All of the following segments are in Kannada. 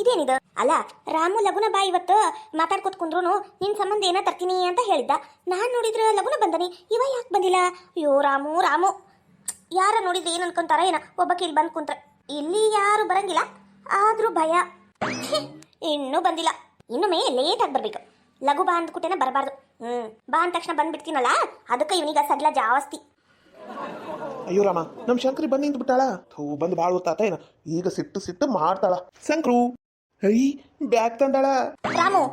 ಇದೇನಿದು? ಅಲ್ಲ, ರಾಮು ಲಗುನ ಬಾ ಇವತ್ತು ಮಾತಾಡ್ಕೊತ್ ಕುಂದ್ರು ನಿನ್ ಸಂಬಂಧ ಏನ ತರ್ತೀನಿ ಅಂತ ಹೇಳಿದ್ದ. ನಾನ್ ನೋಡಿದ್ರ ಲಗುನ ಬಂದನಿ, ಇವ ಯಾಕೆ ಬಂದಿಲ್ಲ? ಅಯ್ಯೋ ರಾಮು ರಾಮು, ಯಾರ ನೋಡಿದ್ರೆ ಏನ್ ಅನ್ಕೊಂತಾರ ಏನ? ಒಬ್ಬಕ್ಕೆ ಇಲ್ಲಿ ಬಂದ್ ಕುಂತ್ರ. ಇಲ್ಲಿ ಯಾರು ಬರಂಗಿಲ್ಲ, ಆದ್ರೂ ಭಯ. ಇನ್ನೂ ಬಂದಿಲ್ಲ. ಇನ್ನೊಮ್ಮೆ ಲೇಟ್ ಆಗಿ ಬರ್ಬೇಕು. ಲಘು ಬಾ ಅಂದ್ಕೂಟೇನ ಬರಬಾರ್ದು. ಬಾ ಅಂದ ತಕ್ಷಣ ಬಂದ್ಬಿಡ್ತೀನಲ್ಲ, ಅದಕ್ಕೆ ಇವನಿಗ ಸಡ್ಲ ಜಾಸ್ತಿ. ಅಯ್ಯೋ ರಾಮ, ನಮ್ ಶಂಕ್ರಿ ಬಂದ್ ನಿಂತು ಬಿಟ್ಟಾಳ. ಬಂದು ಬಾಳ್ ಹೊತ್ತಾತ ಏನ, ಈಗ ಸಿಟ್ಟು ಮಾಡ್ತಾಳ. ಶಂಕ್ರು ಐ ಬ್ಯಾಗ್ ತಂದಾಳ. ರಾಮು,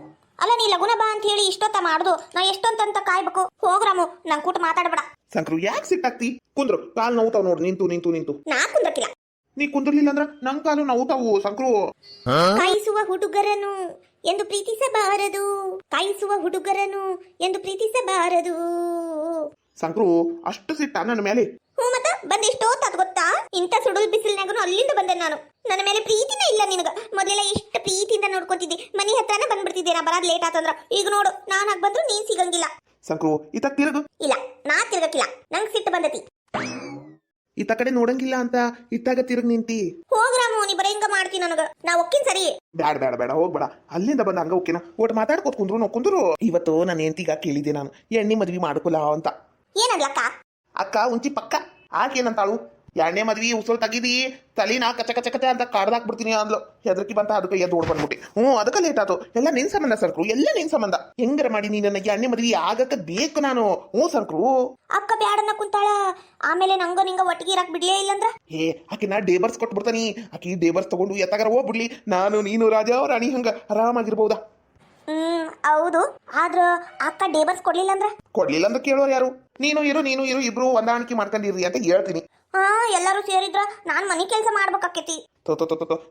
ಅಲ್ಲ ನೀ ಲಗುನ ಬಾ ಅಂತ ಹೇಳಿ ಇಷ್ಟೊತ್ತ ಮಾಡುದು, ನಾ ಎಷ್ಟೊಂತ ಕಾಯ್ಬೇಕು? ಹೋಗ್ ರಾಮು, ನಂಗೆ ಕೂಟ ಮಾತಾಡಬೇಡ. ಶಂಕ್ರು ಯಾಕೆ ಸಿಟ್ಟಾಗ್ತಿ? ಕುಂದ್ರು, ಕಾಲ್ ನೋವುತಾವ್ ನೋಡು. ನಿಂತು ನಾ ಕುಂದ್ರಕಿಲ್ಲ. ನೀ ಕುಂದ್ರಲಿಲ್ಲ ಅಂದ್ರ ನಮ್ ಕಾಲು ನೋವುತಾವು. ಶಂಕ್ರು, ಕಾಯಿಸುವ ಹುಡುಗರನು ಎಂದು ಪ್ರೀತಿಸಬಾರದು, ಕಾಯಿಸುವ ಹುಡುಗರನು ಎಂದು ಪ್ರೀತಿಸಬಾರದು. ಶಂಕ್ರು ಅಷ್ಟು ಸಿಟ್ಟ ನನ್ನ ಮೇಲೆ? ಮತ್ತ ಬಂದ ಎಷ್ಟೋತ್ ಗೊತ್ತಾ? ಇಂಥ ಸುಡುಲ್ ಬಿಸಿಲಿನಾಗೂ ಅಲ್ಲಿಂದ ಬಂದೆ ನಾನು. ನನ್ನ ಮೇಲೆ ಪ್ರೀತಿನೇ ಇಲ್ಲ ನಿನಗ. ಮೊದಲೆಲ್ಲ ಎಷ್ಟು ಪ್ರೀತಿಯಿಂದ ನೋಡ್ಕೊತಿದ್ದಿ, ಮನಿ ಹತ್ರನ ಬಂದ್ಬಿಡ್ತಿದ್ದೆ. ನಾ ಬರೋದ್ ಲೇಟ್ ಆತಂದ್ರ. ಈಗ ನೋಡು, ನಾನ್ ಆಗ ಬಂದ್ರು ನೀನ್ ಸಿಗಂಗಿಲ್ಲ. ಶಂಕ್ರು ಇತ ತಿರುಗು. ಇಲ್ಲ, ನಾ ತಿರ್ಗಕ್ಕಿಲ್ಲ, ನಂಗ್ ಸಿಟ್ಟು ಬಂದತಿ. ಇತ್ತ ಕಡೆ ನೋಡಂಗಿಲ್ಲ ಅಂತ ಇತ್ತಾಗ ತಿರುಗ್ ನಿಂತಿ. ಹೋಗ್ರಾಮು, ನೀ ಬರೀ ಹಿಂಗ ಮಾಡ್ತಿ ನನಗ. ನಾ ಒಕ್ಕಿನ ಸರಿ. ಬೇಡ ಹೋಗ್ಬೇಡ. ಅಲ್ಲಿಂದ ಬಂದ ಹಂಗ ಓಕೆನಾ? ಒಟ್ಟು ಮಾತಾಡ್ಕೋತ ಕುಂದ್ರು. ಇವತ್ತು ನಾನು ಹೆಂಡತಿಗ ಕೇಳಿದ್ದೆ, ನಾನು ಎಣ್ಣೆ ಮದ್ವಿ ಮಾಡ್ಕೊಲ್ಲ ಅಂತ. ಏನಂದ್ಲಕ್ಕ? ಅಕ್ಕ ಉಂಚಿ ಪಕ್ಕ ಆಕೇನಂತಾಳು, ಎಣ್ಣೆ ಮದ್ವಿ ಉಸುಲ್ ತಗಿದಿ ತಲಿನ ಕಚ ಅಂತ ಕಾಡ್ದಾಕ್ಬಿಡ್ತೀನಿ ಅಂದ್ಲು. ಹೆದರ್ಕಿ ಬಂತ, ಅದಕ್ಕೆ ಎದ್ದು ಓಡ್ ಬಂದ್ಬಿಟ್ಟಿ. ಅದಕ್ಕೆ ಲೇಟ್ ಆತು. ಎಲ್ಲ ನಿನ್ ಸಂಬಂಧ ಶಂಕ್ರು, ಎಲ್ಲ ನಿನ್ ಸಂಬಂಧ. ಹೆಂಗರ ಮಾಡಿ ನೀ ನನಗೆ ಎಣ್ಣೆ ಮದ್ವಿ ಆಗಕ್ಕ ಬೇಕು ನಾನು. ಶಂಕ್ರು ಅಕ್ಕ ಬ್ಯಾಡನ್ನ ಕುಂತಾಳ. ಆಮೇಲೆ ನಂಗ ನಿಂಗ ಒಟ್ಟಿಗೆ ಇರಕ್ ಬಿಡ್ಲೇ ಇಲ್ಲಂದ್ರ ಆಕಿ ನಾ ಡೇಬರ್ಸ್ ಕೊಟ್ಬಿಡ್ತಾನಿ. ಆಕಿ ಡೇಬರ್ಸ್ ತಗೊಂಡು ಎತ್ತಾಗಾರ ಹೋಗ್ಬಿಡ್ಲಿ, ನಾನು ನೀನು ರಾಜ ರಾಣಿ ಹಂಗ ಆರಾಮಾಗಿರ್ಬಹುದಾ? ಹೌದು. ಆದ್ರ ಅಕ್ಕ ಡೇಬರ್ಸ್ ಕೊಡ್ಲಿಲ್ಲ ಅಂದ್ರ ಕೇಳೋರು ಯಾರು? ನೀನು ಇರು ಇಬ್ರು ಹೊಂದಾಣಿಕೆ ಮಾಡ್ಕೊಂಡಿರ್ರಿ ಅಂತ ಹೇಳ್ತೀನಿ. ಎಲ್ಲರೂ ಸೇರಿದ್ರ ನಾನ್ ಮನಿ ಕೆಲ್ಸ ಮಾಡ್ಬೇಕಾಕೇತಿ.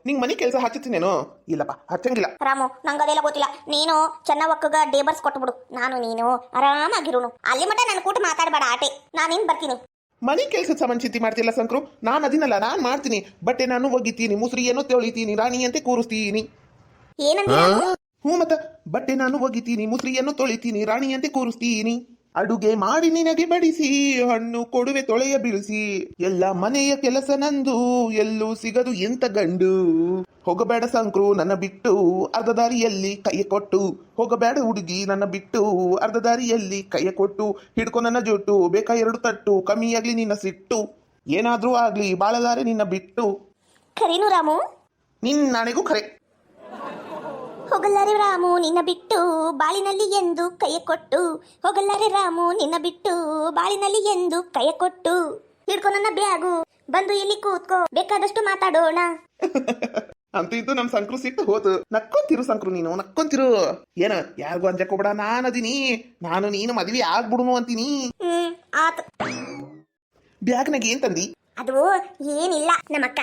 ನಿಂಗ್ ಮನಿ ಕೆಲ್ಸ ಹಚ್ಚುತ್ತೀನೇನು? ಇಲ್ಲಪ್ಪ, ಹಚ್ಚಂಗಿಲ್ಲ. ರಾಮು, ನಂಗ ಅದೆಲ್ಲ ಗೊತ್ತಿಲ್ಲ. ನೀನು ಚೆನ್ನವಕ್ಕಗ ಡೇಬರ್ಸ್ ಕೊಟ್ಬಿಡು, ನಾನು ನೀನು ಆರಾಮಾಗಿರೋನು. ಅಲ್ಲಿ ಮಟ ನನ್ ಕೂಟ ಮಾತಾಡ್ಬೇಡ ಆಟೆ. ನಾನೇನ್ ಬರ್ತೀನಿ. ಮನಿ ಕೆಲ್ಸದ ಸಂಬಂಧ ಚಿಂತೆ ಮಾಡ್ತಿಲ್ಲ ಶಂಕ್ರು. ನಾನ್ ಅದಿನಲ್ಲ, ನಾನ್ ಮಾಡ್ತೀನಿ. ಬಟ್ಟೆ ನಾನು ಒಗಿತೀನಿ, ಮುಸ್ರಿಯನ್ನು ತೊಳಿತೀನಿ, ರಾಣಿಯಂತೆ ಕೂರಿಸ್ತೀನಿ. ಏನಂತ? ಮತ್ತ ಬಟ್ಟೆ ನಾನು ಒಗಿತೀನಿ, ಮುಸ್ರಿಯನ್ನು ತೊಳಿತೀನಿ, ರಾಣಿಯಂತೆ ಕೂರಿಸ್ತೀನಿ. ಅಡುಗೆ ಮಾಡಿ ನಿನಗೆ ಬಡಿಸಿ, ಹಣ್ಣು ಕೊಡುವೆ ತೊಳೆಯ ಬೀಳಿಸಿ, ಎಲ್ಲ ಮನೆಯ ಕೆಲಸ ನಂದು, ಎಲ್ಲೂ ಸಿಗದು ಎಂತ ಗಂಡು. ಹೋಗಬೇಡ ಶಂಕ್ರು ನನ್ನ ಬಿಟ್ಟು, ಅರ್ಧ ದಾರಿಯಲ್ಲಿ ಕೈಯ ಕೊಟ್ಟು. ಹೋಗಬೇಡ ಹುಡುಗಿ ನನ್ನ ಬಿಟ್ಟು, ಅರ್ಧ ದಾರಿಯಲ್ಲಿ ಕೈಯ ಕೊಟ್ಟು. ಹಿಡ್ಕೊ ನನ್ನ ಜೊಟ್ಟು, ಬೇಕಾ 2 ತಟ್ಟು, ಕಮ್ಮಿಯಾಗ್ಲಿ ನಿನ್ನ ಸಿಟ್ಟು. ಏನಾದ್ರೂ ಆಗ್ಲಿ ಬಾಳಲಾರೆ ನಿನ್ನ ಬಿಟ್ಟು. ಖರೇನು ರಾಮು? ನಿನ್ ನಾಳೆಗೂ ಖರೆ. ಹೋಗಲ್ಲಾರೆ ರಾಮು ನಿನ್ನ ಬಿಟ್ಟು, ಬಾಳಿನಲ್ಲಿ ಎಂದು ಕೈಯ ಕೊಟ್ಟು. ಹೋಗಲ್ಲಾರೆ ರಾಮು ನಿನ್ನ ಬಿಟ್ಟು, ಬಾಳಿನಲ್ಲಿ ಎಂದು ಕೈಯ ಕೊಟ್ಟು. ಹಿಡ್ಕೊ ನನ್ನ ಬ್ಯಾಗು, ಬಂದು ಇಲ್ಲಿ ಕೂತ್ಕೋ, ಬೇಕಾದಷ್ಟು ಮಾತಾಡೋಣ. ಅಂತೂ ಇಂತೂ ನಮ್ ಶಂಕ್ರು ಸಿಟ್ಟು ಹೋತು. ನಕ್ಕೊಂತಿರು ಶಂಕ್ರು, ನೀನು ನಕ್ಕೊಂತಿರು. ಏನ ಯಾರಿಗೂ ಅಂಜಕೋಬೇಡ, ನಾನದೀನಿ. ನಾನು ನೀನು ಮದ್ವಿ ಆಗ್ಬಿಡುನು ಅಂತೀನಿ. ಆತ. ಬ್ಯಾಗ್ನಾಗ ಏನ್ ತಂದಿ? ಅದು ಏನಿಲ್ಲ, ನಮ್ಮಕ್ಕ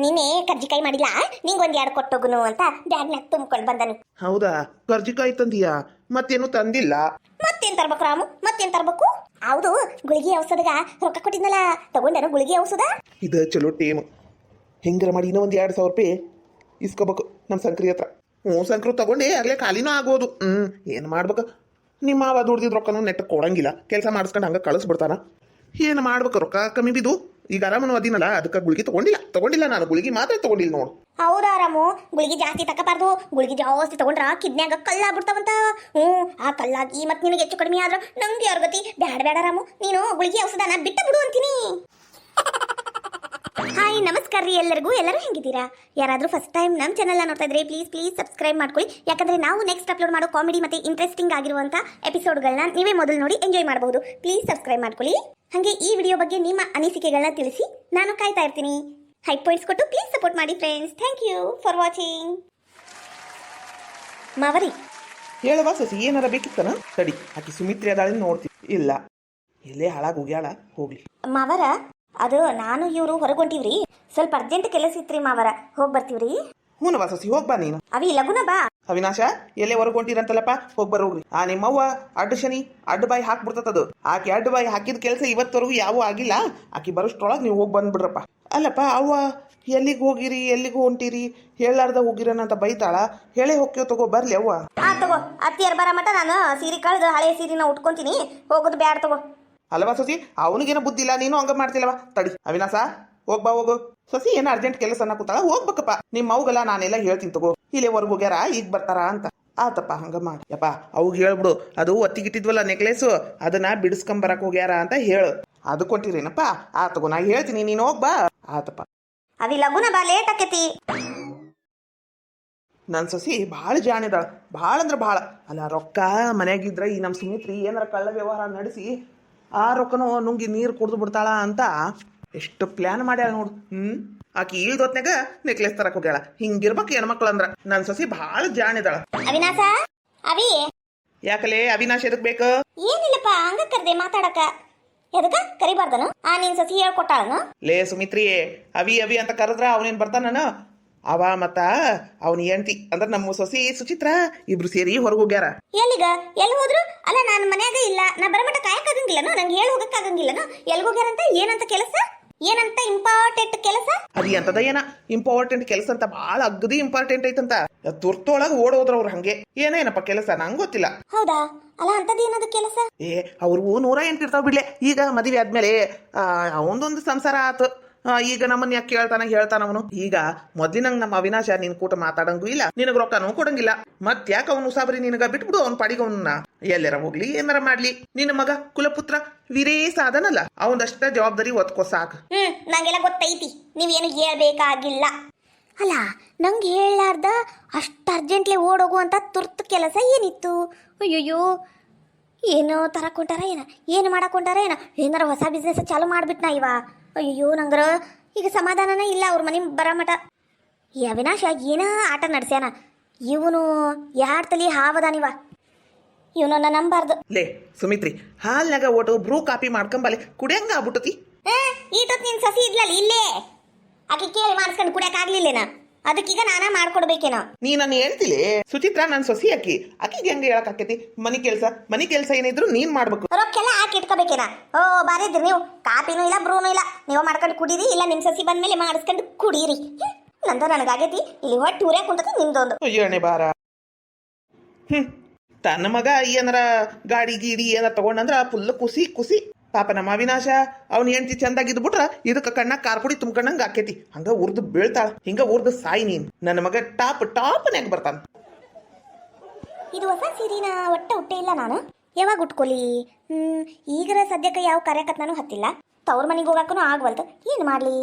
ನೀನೇ ಕರ್ಜಿಕಾಯಿ ಮಾಡಿಲ್ಲ, ನಿಂಗೊಂದ್ 2 ಕೊಟ್ಟೋಗುನು ಅಂತ ಬ್ಯಾಗ್ನಾಗ ತುಂಬ್ಕೊಂಡ್ ಬಂದನು. ಹೌದಾ, ಕರ್ಜಿಕಾಯಿ ತಂದಿಯಾ? ಮತ್ತೇನು ತಂದಿಲ್ಲ? ಮತ್ತೇನ್ ತರ್ಬೇಕು ರಾಮು, ಮತ್ತೇನ್ ತರ್ಬೇಕು? ಹೌದು, ಗುಳಿಗೆ ಔಷಧಗ ರೊಕ್ಕ ಕೊಟ್ಟಿದ್ನಲ್ಲ, ತಗೊಂಡನು ಗುಳಿಗೆ ಔಷಧ? ಇದು ಚಲೋ ಟೇಮ್. ಹೆಂಗಾರ ಮಾಡಿ ಇನ್ನೂ 2,000 ರೂಪಾಯಿ ಇಸ್ಕೋಬೇಕು ನಮ್ ಶಂಕ್ರಿ ಹತ್ರ. ಶಂಕ್ರು ತಗೊಂಡೆ ಆಗ್ಲೇ ಖಾಲಿನೂ ಆಗೋದು. ಏನ್ ಮಾಡ್ಬೇಕು? ನಿಮ್ಮ ಮಾವ ದುಡ್ದಿದ್ ರೊಕ್ಕನೂ ನೆಟ್ಟ ಕೊಡಂಗಿಲ್ಲ, ಕೆಲಸ ಮಾಡಿಸ್ಕೊಂಡು ಹಂಗ ಕಳಿಸ್ಬಿಡ್ತಾನ. ಏನು ಮಾಡ್ಬೇಕು? ರೊಕ್ಕ ಕಮ್ಮಿ ಬಿದ್ದು ಈಗ ಆರಾಮನು ಅದಿನಲ್ಲ, ಅದಕ್ಕೆ ಗುಳಿಗೆ ತಗೊಂಡಿಲ್ಲ ನಾನು. ಗುಳಿಗೆ ಮಾತ್ರ ತಗೊಂಡಿಲ್ಲ ನೋಡು. ಹೌದಾ ರಾಮು, ಗುಳಿಗೆ ಜಾಸ್ತಿ ತಕಬಾರ್ದು. ಗುಳಿಗೆ ಜಾಸ್ತಿ ತಗೊಂಡ್ರ ಕಿಡ್ನ್ಯಾಗ ಕಲ್ಲಾಗ್ಬಿಡ್ತಾವಂತ. ಆ ಕಲ್ಲಾಗಿ ಮತ್ ನಿನಗೆ ಹೆಚ್ಚು ಕಡಿಮೆ ಆದ್ರ ನಂಗೆ ಯಾರ ಗತಿ? ಬೇಡ ರಾಮು, ನೀನು ಗುಳಿಗೆ ಔಷಧನ ಬಿಟ್ಟು ಬಿಡು ಅಂತೀನಿ. ಹಾಯ್, ನಮಸ್ಕಾರ ರೀ ಎಲ್ಲರಿಗೂ. ಎಲ್ಲರೂ ಹೆಂಗಿದ್ದೀರಾ? ಯಾರಾದ್ರೂ ಫಸ್ಟ್ ಟೈಮ್ ನಮ್ಮ ಚಾನಲ್ನ ನೋಡ್ತಾ ಇದ್ರೆ ಪ್ಲೀಸ್ ಸಬ್ಸ್ಕ್ರೈಬ್ ಮಾಡ್ಕೊಳ್ಳಿ. ಯಾಕಂದ್ರೆ ನಾವು ನೆಕ್ಸ್ಟ್ ಅಪ್ಲೋಡ್ ಮಾಡೋ ಕಾಮಿಡಿ ಮತ್ತೆ ಇಂಟ್ರೆಸ್ಟಿಂಗ್ ಆಗಿರುವಂತ ಎಪಿಸೋಡ್ಗಳನ್ನ ನೀವೇ ಮೊದಲು ನೋಡಿ ಎಂಜಾಯ್ ಮಾಡಬಹುದು. ಪ್ಲೀಸ್ ಸಬ್ಸ್ಕ್ರೈಬ್ ಮಾಡ್ಕೊಳ್ಳಿ. ಹಾಗೆ ಈ ವಿಡಿಯೋ ಬಗ್ಗೆ ನಿಮ್ಮ ಅನಿಸಿಕೆಗಳನ್ನ ತಿಳಿಸಿ, ನಾನು ಕಾಯ್ತಾ ಇರ್ತೀನಿ. ಹೈಪ್ ಪಾಯಿಂಟ್ಸ್ ಕೊಟ್ಟು ಪ್ಲೀಸ್ ಸಪೋರ್ಟ್ ಮಾಡಿ friends. Thank you for watching. ಮಾವರಿ ಹೇಳವಾ ಸಸಿ, ಏನಾರ ಬೇಕಿತ್ತನ? ತಡಿ, ಆಕಿ ಸುಮಿತ್ರೆ ಅದಾಳೆ ನೋಡ್ತೀನಿ. ಇಲ್ಲ, ಇಲ್ಲೇ ಹಾಳಾಗಿ ಹೋಗ್ಯಾಳ, ಹೋಗ್ಲಿ. ಮಾವರ, ಅದು ನಾನು ಇವರು ಹೊರಗೊಂಟಿವ್ರಿ, ಸ್ವಲ್ಪ ಅರ್ಜೆಂಟ್ ಕೆಲಸ ಇತ್ರಿ ಮಾವರ, ಹೋಗಿ ಬರ್ತೀವ್ರಿ. ಹೂನವಾ ಸಸಿ, ಹೋಗ್ಬಾ ನೀನು. ಅವಿ ಲಗುನ ಬಾ. ಅವಿನಾಶ, ಎಲ್ಲೇ ಹೊರಗೊಂಟಿರಂತಲ್ಲಪ್ಪ, ಹೋಗ್ಬರೋಗ್ರಿ. ನಿಮ್ಮವ್ವ ಅಡ್ಡ ಶನಿ ಅಡ್ಡ ಬಾಯಿ ಹಾಕ್ಬಿಡ್ತದದು. ಆಕಿ ಅಡ್ಡ ಬಾಯಿ ಹಾಕಿದ ಕೆಲಸ ಇವತ್ತವರೆಗೂ ಯಾವೂ ಆಗಿಲ್ಲ. ಆಕಿ ಬರೋಷ್ಟ್ರೊಳಗೆ ನೀವು ಹೋಗಿ ಬಂದ್ಬಿಡ್ರಪ್ಪ. ಅಲ್ಲಪ್ಪ, ಅವ್ವ ಎಲ್ಲಿಗೆ ಹೋಗಿರಿ, ಎಲ್ಲಿಗೂ ಹೊಂಟಿರಿ, ಹೇಳಾರ್ದ ಹೋಗಿರನ ಅಂತ ಬೈತಾಳ. ಹೇಳೇ ಹೋಗ್ಯೋ, ತಗೋ ಬರ್ಲಿ ಅವ್ವ. ತಗೋ, ಅತ್ತಿಯರ್ ಬರ ಮಟ ನಾನು ಸೀರೆ ಕಳೆದು ಹಳೆ ಸೀರೆನ ಉಟ್ಕೊಂತೀನಿ, ಹೋಗೋದು ಬ್ಯಾಡ ತಗೋ. ಅಲ್ವಾ ಸಸಿ, ಅವನಿಗೇನೋ ಬುದ್ಧಿ ಇಲ್ಲ, ನೀನು ಹಂಗ ಮಾಡ್ತಿಲ್ಲವ. ತಡಿ ಅವಿನಾಶ, ಹೋಗ್ಬಾ ಹೋಗು. ಸಸಿ ಏನೋ ಅರ್ಜೆಂಟ್ ಕೆಲಸ ಅನ್ನ ಕೂತಾಳ, ಹೋಗ್ಬೇಕಪ್ಪ. ನಿಮ್ಮ ಮೌಗಲ್ಲ ನಾನೆಲ್ಲ ಹೇಳ್ತೀನಿ ತಗೋ. ಇಲ್ಲಿವರೆಗೂ ಹೋಗ್ಯಾರ ಈಗ ಬರ್ತಾರ ಅಂತ. ಆತಪ್ಪ ಹಂಗ ಮಾಡಿ ಯಪ್ಪ ಅವಾಗ ಹೇಳ್ಬಿಡು, ಅದು ಒತ್ತಿಗಿಟ್ಟಿದ್ವಲ್ಲ ನೆಕ್ಲೇಸು ಅದನ್ನ ಬಿಡಿಸ್ಕೊಂಬರಕ್ ಹೋಗ್ಯಾರ ಅಂತ ಹೇಳು. ಅದು ಕೊಟ್ಟಿರೇನಪ್ಪ? ಆತಗೋ ನಾ ಹೇಳ್ತೀನಿ, ನೀನು ಹೋಗ್ಬಾ. ಆತಪ್ಪ. ಅವಿ ಲಗುನ ಬಾ, ಲೇಟ್ ಆಕೇತಿ. ನನ್ನ ಸೊಸಿ ಭಾಳ ಜಾಣಿದಾಳ, ಭಾಳ ಅಂದ್ರೆ ಭಾಳ. ಅಲ್ಲ ರೊಕ್ಕ ಮನ್ಯಾಗಿದ್ರೆ ಈ ನಮ್ಮ ಸುಮಿತ್ರಿ ಏನಾರ ಕಳ್ಳ ವ್ಯವಹಾರ ನಡೆಸಿ ಆ ರೊಕ್ಕನೂ ನುಂಗಿ ನೀರು ಕುಡ್ದು ಬಿಡ್ತಾಳ ಅಂತ ಎಷ್ಟು ಪ್ಲಾನ್ ಮಾಡ್ಯಾಳ ನೋಡು. ಆಕಿ ಇಳ್ದೊತ್ನಾಗ ನೆಕ್ಲೆಸ್ ತರಕ್ ಹೋಗ್ಯಾಳ. ಹಿಂಗಿರ್ಬೇಕು ಹೆಣ್ಮಕ್ಳು ಅಂದ್ರ. ನನ್ನ ಸೊಸಿ ಭಾಳ ಜಾಣಿದಾಳ. ಅವಿನಾಶ, ಅವಿ ಯಾಕಲೇ ಅವಿನಾಶ್ ಎದಕ್ ಬೇಕು? ಏನಿಲ್ಲಪ್ಪ, ಹಂಗ ಕರ್ದೆ ಮಾತಾಡಕ. ಎದಕ್ಕ ಕರಿಬಾರ್ದನು? ನಿನ್ ಸಸಿ ಹೇಳ್ಕೊಟ್ಟಾಳನು? ಲೇ ಸುಮಿತ್ರಿ, ಅವಿ ಅವಿ ಅಂತ ಕರೆದ್ರ ಅವನೇನ್ ಬರ್ತಾನ? ಅವ ಮತ್ತ ಅವನ ಹೆಂಡತಿ ಅಂದ್ರ ನಮ್ಮ ಸೊಸಿ ಸುಚಿತ್ರ ಇಬ್ರು ಸೇರಿ ಹೊರಗೆ ಹೋಗ್ಯಾರ. ಎಲ್ಲಿಗ? ಎಲ್ಲಿ ಹೋದ್ರು? ಅಲ್ಲ ನಾನು ಮನ್ಯಾಗ ಇಲ್ಲ, ನಾ ಬರಮಟ ಕಾಯಕ್ ಆಗಂಗಿಲ್ಲನು, ನಂಗೆ ಹೇಳಿ ಹೋಗಕ್ ಆಗಂಗಿಲ್ಲನು. ಎಲ್ಲಿ ಹೋಗ್ಯಾರಂತ? ಏನಂತ ಕೆಲಸ? ಏನಂತ ಇಂಪಾರ್ಟೆಂಟ್ ಕೆಲಸ? ಅದಿ ಅಂತದ ಏನ ಇಂಪಾರ್ಟೆಂಟ್ ಕೆಲಸ ಅಂತ, ಭಾಳ ಅಗ್ದಿ ಇಂಪಾರ್ಟೆಂಟ್ ಐತಂತ. ತುರ್ತೊಳಗ ಓಡೋದ್ರ ಅವ್ರ. ಹಂಗೆ ಏನೇನಪ್ಪ ಕೆಲಸ ನಂಗೆ ಗೊತ್ತಿಲ್ಲ. ಹೌದಾ? ಅಲ್ಲ ಅಂತದೇನದು ಕೆಲಸ? ಅವ್ರಿಗೂ 108 ಇರ್ತಾವ ಬಿಡ್ಲೆ. ಈಗ ಮದುವೆ ಆದ್ಮೇಲೆ ಅವನದೊಂದು ಸಂಸಾರ ಆತು. ಈಗ ನಮ್ಮನ್ನ ಯಾಕೆ ಹೇಳ್ತಾನ ಅವನು. ಈಗ ಮೊದ್ಲಿನಂಗ್ ನಮ್ಮ ಅವಿನಾಶ ನಿನ್ ಕೂಟ ಮಾತಾಡಂಗೂ ಇಲ್ಲ, ನಿನಗ ರೊಕ್ಕನೂ ಕೊಡಂಗಿಲ್ಲ. ಮತ್ ಯಾಕೆ ಅವನು ಉಸಾಬರಿ ನಿನಗ ಬಿಟ್ಬಿಡು, ಅವ್ನ ಪಾಡಿಗೆ ಅವನ್ನ ಎಲ್ಲಾರ ಹೋಗ್ಲಿ ಏನಾರ ಮಾಡ್ಲಿ. ನಿನ್ನ ಮಗ ಕುಲಪುತ್ರ ವೀರೇಶ ಅದನಲ್ಲ, ಅವನದಷ್ಟ ಜವಾಬ್ದಾರಿ ಒತ್ಕೋ ಸಾಕು. ನಂಗೆಲ್ಲ ಗೊತ್ತೈತಿ, ನೀವೇನು ಹೇಳ್ಬೇಕಾಗಿಲ್ಲ. ಅಲ್ಲ ನಂಗೆ ಹೇಳಾರ್ದ ಅಷ್ಟು ಅರ್ಜೆಂಟ್ಲಿ ಓಡೋಗುವಂತ ತುರ್ತು ಕೆಲಸ ಏನಿತ್ತು? ಅಯ್ಯಯ್ಯೋ, ಏನೋ ತರಕೊಂಟಾರ ಏನು ಮಾಡಕೊಂಟಾರ ಏನಾರ ಹೊಸ ಬಿಸ್ನೆಸ್ ಚಾಲು ಮಾಡ್ಬಿಟ್ನಾ ಇವ. ಅಯ್ಯೋ ನಂಗರ ಈಗ ಸಮಾಧಾನನೇ ಇಲ್ಲ ಅವ್ರ ಮನೆ ಬರಮಟ. ಈ ಅವಿನಾಶ ಏನ ಆಟ ನಡೆಸ್ಯಾನ ಇವನು. ಯಾರ ತಲಿ ಹಾವದಾನಿವ, ಇವನನ್ನ ನಂಬಾರ್ದು. ಲೇ ಸುಮಿತ್ರಿ, ಹಾಲ್ನಾಗ ಓಟು ಬ್ರೂ ಕಾಪಿ ಮಾಡ್ಕೊಂಬಲ್ಲಿ ಕುಡಿಯಂಗ ಆಗ್ಬಿಟ್ಟತಿ. ಈಟೊತ್ ನಿನ್ ಸಸಿ ಇದ್ಲಲ್ಲ ಇಲ್ಲೇ, ಆಕೆ ಕೇಳಿ ಮಾಡಿಸ್ಕೊಂಡು ಕುಡಿಯಕ್ ಆಗ್ಲಿಲ್ಲೇನ, ಅದಕ್ಕೀಗ ನಾನ ಮಾಡ್ಕೊಡ್ಬೇಕೇನೋ. ನೀ ನಾನು ಹೇಳ್ತಿಲೆ ಸುಚಿತ್ರ, ನನ್ ಸೊಸಿ ಆಕಿಗೆ ಹೆಂಗ ಹೇಳಕ್ ಆಕೇತಿ? ಮನಿ ಕೆಲ್ಸ ಏನಿದ್ರು ನೀನ್ ಮಾಡ್ಬೇಕು. ರೊಕ್ಕೆಲ್ಲ ಹಾಕಿ ಇಟ್ಕೋಬೇಕೇನ? ಓ ಬಾರಿ ಇದ್ರಿ ನೀವು, ಕಾಪಿನೂ ಇಲ್ಲ ಬ್ರೂನೂ ಇಲ್ಲ. ನೀವು ಮಾಡ್ಕೊಂಡು ಕುಡೀರಿ, ಇಲ್ಲ ನಿಮ್ ಸಸಿ ಬಂದ್ಮೇಲೆ ಮಾಡಿಸ್ಕೊಂಡು ಕುಡೀರಿ. ನಂದು ನನಗಾಗೈತಿ, ಇಲ್ಲಿ ಹೊಟ್ಟೆ ಊರೇ ಕುಂತತಿ ನಿಮ್ದೊಂದು. ಅಯ್ಯೋಣೆ ಬಾರ. ತನ್ನ ಮಗ ಏನಾರ ಗಾಡಿ ಗೀಡಿ ಏನಾರ ತಗೊಂಡಂದ್ರ ಫುಲ್ ಖುಷಿ. ಪಾಪ ನಮ್ಮ ಅವಿನಾಶ ಅವ್ನ ಹೆಂಡತಿ ಚಂದಾಗಿದ್ದು ಬಿಟ್ರ ಇದಕ್ಕ ಕಣ್ಣಾಗ ಕಾರ್ಪುಡಿ ತುಂಬ್ಕೊಂಡಂಗ ಆಕೇತಿ. ಹಂಗ ಉರ್ದು ಬೀಳ್ತಾಳ, ಹಿಂಗ ಉರ್ದು ಸಾಯಿ ನೀನ್. ನನ್ನ ಮಗ ಟಾಪ್ನ್ಯಾಗ ಬರ್ತಾನ. ಇದು ಹೊಸ ಸೀರಿನ ಹುಟ್ಟೆ ಇಲ್ಲ ನಾನು. ಯಾವಾಗ ಉಟ್ಕೊಲಿ? ಈಗರ ಸದ್ಯಕ್ಕೆ ಯಾವ ಕಾರ್ಯಕತ್ನಾನು ಹತ್ತಿಲ್ಲ. ತವ್ರ ಮನೆಗೆ ಹೋಗಾಕೂ ಆಗ್ವಲ್ತು. ಏನ್ ಮಾಡ್ಲಿ?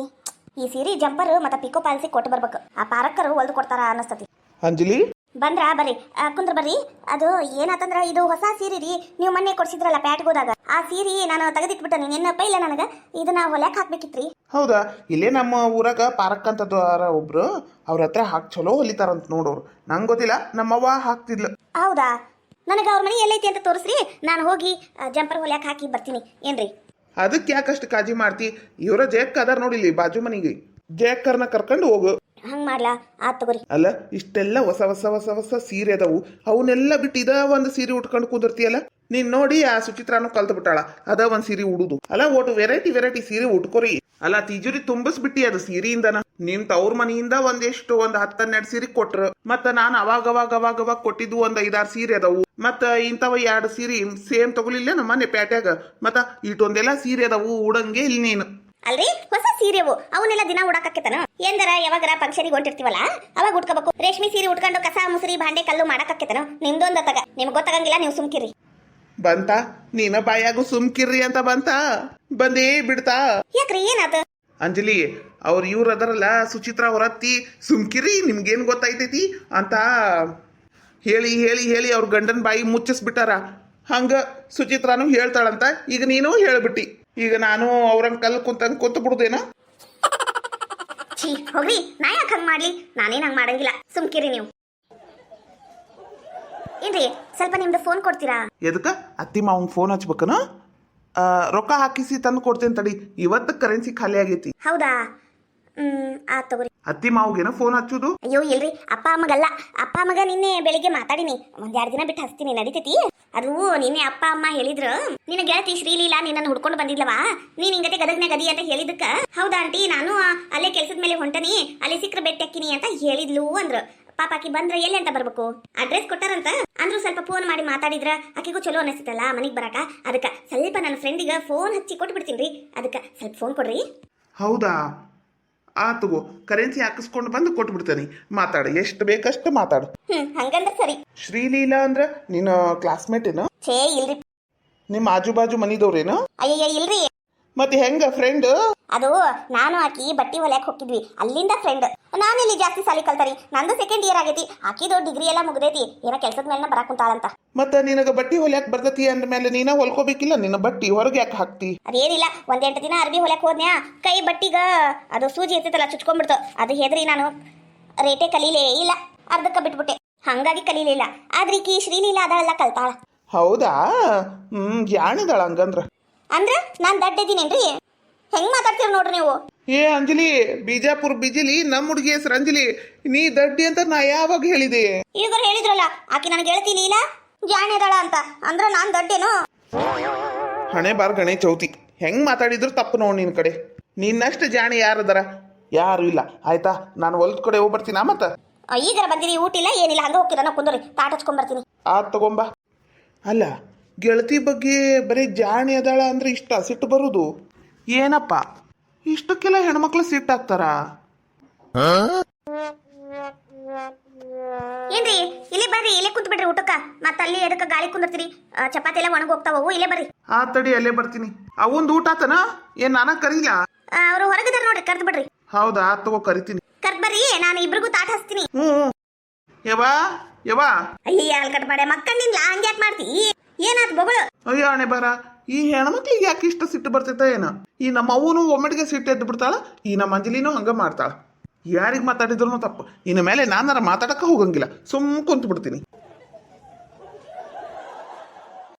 ಈ ಸೀರೆ ಜಂಪರ್ ಮತ್ತೆ ಪಿಕೋ ಪಾಲಿಸಿ ಕೊಟ್ಟು ಬರ್ಬೇಕು. ಆ ಪಾರಕ್ಕರು ಹೊಲ್ದು ಕೊಡ್ತಾರ ಅನಸ್ತತಿ. ಅಂಜಲಿ ಬಂದ್ರ ಬರ್ರಿ, ಕುಂದ್ರ ಬರ್ರಿ. ಅದು ಏನಾತಂದ್ರ ಇದು ಹೊಸ ಸೀರೆ ರೀ, ನೀವು ಮೊನ್ನೆ ಕೊಡ್ಸಿದ್ರಲ್ಲ ಪ್ಯಾಟ್ಗೆ ಹೋದಾಗ. ಆ ಸೀರೆ ನಾನು ತೆಗೆದಿಟ್ಬಿಟ್ಟ, ನೆನಪ ಇಲ್ಲ ನನಗ. ಇದನ್ನ ಹೊಲ್ಯಾಕ್ ಹಾಕ್ಬೇಕಿತ್ರಿ. ಹೌದಾ? ಇಲ್ಲೇ ನಮ್ಮ ಊರಾಗ ಪಾರಕ್ ಅಂತದಾರ ಒಬ್ರು, ಅವ್ರ ಹತ್ರ ಹಾಕಿ ಚಲೋ ಹೊಲಿತಾರಂತ ನೋಡೋರು. ನಂಗೆ ಗೊತ್ತಿಲ್ಲ, ನಮ್ಮವ್ವ ಹಾಕ್ತಿದ್ಲು. ಹೌದಾ? ನನಗೆ ಅವ್ರ ಮನೆ ಎಲ್ಲೈತಿ ಅಂತ ತೋರಿಸ್ರಿ, ನಾನು ಹೋಗಿ ಜಂಪರ್ ಹೊಲ್ಯಾಕ್ ಹಾಕಿ ಬರ್ತೀನಿ. ಏನ್ರಿ? ಅದಕ್ಕೆ ಯಾಕಷ್ಟು ಕಾಳಜಿ ಮಾಡ್ತಿ? ಇವರ ಜೇಕ್ ಅದಾರ ನೋಡಿಲಿ ಬಾಜು ಮನಿಗೆ, ಜೇಕ್ಕರ್ನ ಕರ್ಕೊಂಡು ಹೋಗು. ಹಂಗ ಮಾಡ್ಲಾ? ಆತ್ ತಗೋರಿ. ಅಲ್ಲ ಇಷ್ಟೆಲ್ಲ ಹೊಸ ಸೀರೆ ಅದಾವು, ಅವನ್ನೆಲ್ಲ ಬಿಟ್ಟು ಇದ ಒಂದು ಸೀರೆ ಉಟ್ಕೊಂಡು ಕುಂದಿರ್ತಿಯಲ್ಲ. ನೀನ್ ನೋಡಿ ಆ ಸುಚಿತ್ರಾನು ಕಲ್ತು ಬಿಟ್ಟಾಳ, ಅದ ಒಂದ್ ಸೀರೆ ಉಡುದು. ಅಲ್ಲ ಒಟ್ಟು ವೆರೈಟಿ ಸೀರೆ ಉಟ್ಕೋರಿ. ಅಲ್ಲ ತಿಜುರಿ ತುಂಬಿಸ್ಬಿಟ್ಟಿ ಅದು ಸೀರೆಯಿಂದನ. ನಿಮ್ ತವ್ರ ಮನೆಯಿಂದ ಒಂದ್ 10-12 ಸೀರೆ ಕೊಟ್ರು. ಮತ್ತ ನಾನ್ ಅವಾಗ ಕೊಟ್ಟಿದ್ದು ಒಂದ್ 5-6 ಸೀರೆ ಅದಾವು. ಮತ್ತ ಇಂಥವ 2 ಸೀರೆ ಸೇಮ್ ತಗೊಲಿಲ್ಲ ನಮ್ಮ ಮನೆ ಪ್ಯಾಟ್ಯಾಗ. ಮತ್ತ ಇಟೊಂದೆಲ್ಲ ಸೀರೆ ಅದಾವು, ಉಡಂಗೆ ಇಲ್ಲಿ ನೀನು. ಅಲ್ರಿ ಹೊಸ ಸೀರೆವು ಅವನ್ನೆಲ್ಲ ದಿನ ಉಡಾಕತ್ತೇನ? ಎಂದರ ಯಾವಾಗರ ಫಂಕ್ಷನಿಗೆ ಹೊಂಟಿರ್ತೀವಲ್ಲ ಅವಾಗ ಉಟ್ಕೋಬೇಕು. ರೇಷ್ಮೆ ಸೀರೆ ಉಟ್ಕೊಂಡು ಕಸ ಮುಸುರಿ ಭಾಂಡೆ ಕಲ್ಲು ಮಾಡಾಕತ್ತೇನ? ನಿಮ್ದೊಂದ ತಗ, ನಿಮ್ಗೆ ಗೊತ್ತಾಗಂಗಿಲ್ಲ, ನೀವು ಸುಮ್ಕಿರಿ. ಬಂತ ನೀನ ಬಾಯಾಗು ಸುಮ್ಕಿರ್ರಿ ಅಂತ ಬಂದೇ ಬಿಡ್ತಾ? ಯಾಕ್ರಿ ಏನಾತ? ಅಂಜಲಿ ಇವ್ರ ಅದರಲ್ಲ ಸುಚಿತ್ರ ಹೊರತ್ತಿ, ಸುಮ್ಕಿರಿ ನಿಮ್ಗೇನ್ ಗೊತ್ತೈತೈತಿ ಅಂತ ಹೇಳಿ ಅವ್ರ ಗಂಡನ ಬಾಯಿ ಮುಚ್ಚಿಸ್ಬಿಟ್ಟಾರ. ಹಂಗ ಸುಚಿತ್ರಾನು ಹೇಳ್ತಾಳಂತ. ಈಗ ನೀನು ಹೇಳ್ಬಿಟ್ಟಿ. ಈಗ ನಾನು ಅವ್ರಂಗ್ ಕಲ್ ಕುಂತ ಬಿಡುದೇನ? ಛೀ ಹೋಗ್ರಿ, ನಾ ಯಾಕೆ ಹಂಗ್ ಮಾಡ್ಲಿ? ನಾನೇನ್ ಹಂಗ್ ಮಾಡಂಗಿಲ್ಲ, ಸುಮ್ಕಿರಿ ನೀವು. ಏನ್ರಿ ಸ್ವಲ್ಪ ನಿಮ್ದು ಫೋನ್ ಕೊಡ್ತೀರಾ? ಎದಕ್ಕ? ಅತ್ತಿ ಮಾವಂಗ್ ಫೋನ್ ಹಚ್ಬೇಕನ? ರೊಕ್ಕ ಹಾಕಿಸಿ ತಂದು ಕೊಡ್ತೇನೆ ತಡಿ. ಇವತ್ತು ಕರೆನ್ಸಿ ಖಾಲಿ ಆಗೈತಿ. ಹೌದಾ? ಆತ್ ತಗೋರಿ. ಅತ್ತಿ ಮಾವುಗೇನ ಫೋನ್ ಹಚ್ಚುದು? ಅಯ್ಯೋ ಇಲ್ರಿ, ಅಪ್ಪ ಅಮ್ಮಗಲ್ಲ. ಅಪ್ಪ ಅಮ್ಮಗ ನಿನ್ನೆ ಬೆಳಿಗ್ಗೆ ಮಾತಾಡಿನಿ, 1-2 ದಿನ ಬಿಟ್ಟು ಹಚ್ತೀನಿ, ನಡೀತೈತಿ. ಅದು ನಿನ್ನೆ ಅಪ್ಪ ಅಮ್ಮ ಹೇಳಿದ್ರು, ನಿನ್ನ ಗೆಳತಿ ಶ್ರೀಲೀಲಾ ನಿನ್ನನ್ನು ಹುಡ್ಕೊಂಡು ಬಂದಿದ್ಲವಾ, ನೀನ್ ಹಿಂಗತೆ ಗದಗ್ನಾಗ ಅದಿ ಅಂತ ಹೇಳಿದಕ್ಕ, ಹೌದಾ ಆಂಟಿ ನಾನು ಅಲ್ಲೇ ಕೆಲ್ಸದ ಮೇಲೆ ಹೊಂಟನಿ, ಅಲ್ಲಿ ಸಿಕ್ಕ್ರ ಬೆಟ್ಟ ಹಾಕಿನಿ ಅಂತ ಹೇಳಿದ್ಲು ಅಂದ್ರು. ಪಾಪ ಆಕಿ ಬಂದ್ರ ಎಲ್ಲಿ ಅಂತ ಬರ್ಬೇಕು? ಅಡ್ರೆಸ್ ಕೊಟ್ಟಾರಂತ ಅಂದ್ರು. ಸ್ವಲ್ಪ ಫೋನ್ ಮಾಡಿ ಮಾತಾಡಿದ್ರ ಆಕಿಗೂ ಚಲೋ ಅನಿಸ್ತಲ್ಲ ಮನಿಗ್ ಬರಾಕ. ಅದಕ್ಕ ಸ್ವಲ್ಪ ನನ್ನ ಫ್ರೆಂಡಿಗೆ ಫೋನ್ ಹಚ್ಚಿ ಕೊಟ್ಬಿಡ್ತೀನಿ. ಅದಕ್ಕ ಸ್ವಲ್ಪ ಫೋನ್ ಕೊಡ್ರಿ. ಹೌದಾ? ಆತಗೋ ಕರೆನ್ಸಿ ಹಾಕಿಸ್ಕೊಂಡು ಬಂದು ಕೊಟ್ಬಿಡ್ತೇನೆ ಮಾತಾಡು ಎಷ್ಟು ಬೇಕಷ್ಟು ಮಾತಾಡು. ಹಂಗಂದ್ರೆ ಸರಿ. ಶ್ರೀಲೀಲಾ ಅಂದ್ರ ನಿನ್ನ ಕ್ಲಾಸ್ಮೇಟ್ ಏನ? ಛೇ ಇಲ್ರಿ. ನಿಮ್ಮ ಆಜು ಬಾಜು ಮನಿದವ್ರೇನು? ಅಯ್ಯಯ್ಯ ಇಲ್ರಿ. ಮತ್ತೆ ಹೆಂಗ ಫ್ರೆಂಡ್? ಅದು ನಾನು ಆಕಿ ಬಟ್ಟಿ ಹೊಲ್ಯಾಕ್ ಹೋಗಿದ್ವಿ, ಅಲ್ಲಿಂದ ಫ್ರೆಂಡ್. ನಾನಿಲ್ಲಿ ಜಾಸ್ತಿ ಸಾಲಿ ಕಲ್ತಾರಿ, ನಂದು ಸೆಕೆಂಡ್ ಇಯರ್ ಆಗೈತಿ, ಆಕಿದು ಡಿಗ್ರಿ ಎಲ್ಲ ಮುಗ್ದೈತಿ, ಏನೋ ಕೆಲ್ಸದ ಮೇಲೆ ಬರಾಕ್ ಕುಂತಾಳಂತ. ಮತ್ತ ನಿನಗ ಬಟ್ಟಿ ಹೊಲ್ಯಾಕ್ ಬರ್ತತಿ ಅಂದ್ಮೇಲೆ ನೀನ ಹೊಲ್ಕೋಬೇಕಿಲ್ಲ, ನಿನ್ನ ಬಟ್ಟಿ ಹೊರಗೆ ಯಾಕೆ ಹಾಕ್ತಿ? ಅದೇನಿಲ್ಲ, 1-8 ದಿನ ಅರ್ಬಿ ಹೊಲ್ಯಾಕ್ ಹೋದ್ನ್ಯಾ, ಕೈ ಬಟ್ಟಿಗ ಅದು ಸೂಜಿ ಇರ್ತೈತಲ್ಲ ಚುಚ್ಕೊಂಡ್ಬಿಡ್ತು. ಅದು ಹೆದ್ರಿ ನಾನು ರೇಟೇ ಕಲೀಲೇ ಇಲ್ಲ, ಅರ್ಧಕ್ಕ ಬಿಟ್ಬಿಟ್ಟೆ. ಹಂಗಾಗಿ ಕಲೀಲಿಲ್ಲ. ಆದ್ರೆ ಈಕಿ ಶ್ರೀಲೀಲಾ ಅದಾಳೆಲ್ಲ ಕಲ್ತಾಳ. ಹೌದಾ? ಜಾಣಿದಾಳ ಹಂಗಂದ್ರ. ಅಂದ್ರ ನಾನ್ ದಡ್ಡ ಇದೀನೇನ್ರಿ? ಹೆಂಗ್ ಮಾತಾಡ್ತೀರ ನೋಡ್ರಿ ನೀವು. ಏ ಅಂಜಲಿ, ಬಿಜಾಪುರ ಬಿಜಿಲಿ ನಮ್ಮ ಹುಡುಗಿ ಹೆಸರು ಅಂಜಲಿ, ನೀ ದಡ್ಡಿ ಅಂತ ನಾ ಯಾವಾಗ ಹೇಳಿದೆ? ಈಗ ಹೇಳಿದ್ರಲ್ಲ ಆಕಿ ನನಗೆ ಹೇಳ್ತೀನಿ ಇಲ್ಲ ಜಾಣ್ಯದಾಳ ಅಂತ, ಅಂದ್ರ ನಾನ್ ದಡ್ಡೇನು? ಹಣೆ ಬಾರ್ ಗಣೆ ಚೌತಿ, ಹೆಂಗ್ ಮಾತಾಡಿದ್ರು ತಪ್ಪು ನೋಡ್ ನಿನ್ ಕಡೆ. ನಿನ್ನಷ್ಟು ಜಾಣಿ ಯಾರದಾರ? ಯಾರು ಇಲ್ಲ. ಆಯ್ತಾ, ನಾನು ಹೊಲದ ಕಡೆ ಹೋಗ್ಬರ್ತೀನ. ಮತ್ತ ಈಗರ ಬಂದಿರಿ, ಊಟ ಇಲ್ಲ ಏನಿಲ್ಲ, ಹಂಗ ಹೋಗ್ತೀರ ನಾ ಕುಂದ್ರಿ, ತಾಟ ಹಚ್ಕೊಂಡ್ ಬರ್ತೀನಿ. ಆತ್ ತಗೊಂಬ. ಅಲ್ಲ, ಗೆಳತಿ ಬಗ್ಗೆ ಬರೀ ಜಾಣಿ ಅದಾಳ ಅಂದ್ರೆ ಇಷ್ಟ ಸಿಟ್ಟು ಬರುದು ಏನಪ್ಪ? ಇಷ್ಟಕ್ಕೆಲ್ಲ ಹೆಣ್ಮಕ್ಳು ಸಿಟ್ಟಾಗ್ತಾರ? ಏನ್ರಿ, ಇಲ್ಲಿ ಬರ್ರಿ, ಇಲ್ಲೇ ಕುಂತ್ ಬಿಡ್ರಿ ಊಟಕ್ಕ. ಮತ್ತ ಅಲ್ಲಿ ಎದಕ್ಕ ಗಾಳಿ ಕುಂದಿರ್ತೀರಿ? ಚಪಾತಿ ಎಲ್ಲ ಒಣಗ ಹೋಗ್ತಾವು, ಇಲ್ಲೇ ಬರ್ರಿ. ಆ ತಡಿ, ಅಲ್ಲೇ ಬರ್ತೀನಿ. ಅವಂದು ಊಟ ಆತನ? ಏನ್ ನಾನ ಕರೀಲ? ಅವ್ರು ಹೊರಗಿದಾರ ನೋಡ್ರಿ, ಕರ್ದ್ ಬಿಡ್ರಿ. ಹೌದಾ, ಆತ್ ತಗೋ, ಕರಿತೀನಿ. ಕರ್ದ್ ಬರ್ರಿ, ನಾನು ಇಬ್ರಿಗೂ ತಾಟ ಹಚ್ತೀನಿ. ಯವಾ ಯವಾ. ಅಯ್ಯ ಅಲ್ ಕಟ್ ಮಾಡೆ ಮಕ್ಕಂದಿನ್ಲ, ಹಂಗ್ಯಾಕ್ ಮಾಡ್ತಿ? ಏನಾತ್ ಬೊಗಳು? ಅಯ್ಯ ಹಣೆ ಬಾರ, ಈ ಹೆಣ್ಮಕ್ಳಿಗೆ ಯಾಕೆ ಇಷ್ಟ ಸಿಟ್ಟು ಬರ್ತೈತ ಏನ? ಈ ನಮ್ಮ ಅವನು ಒಮ್ಮೆಡಿಗೆ ಸಿಟ್ಟು ಎದ್ದು ಬಿಡ್ತಾಳ, ಈ ನಮ್ಮ ಅಂಜಲಿನೂ ಹಂಗ ಮಾಡ್ತಾಳ. ಯಾರಿಗೆ ಮಾತಾಡಿದ್ರು ತಪ್ಪು. ಇನ್ನು ಮೇಲೆ ನಾನಾರ ಮಾತಾಡಕ ಹೋಗಂಗಿಲ್ಲ, ಸುಮ್ ಕುಂತ ಬಿಡ್ತೀನಿ.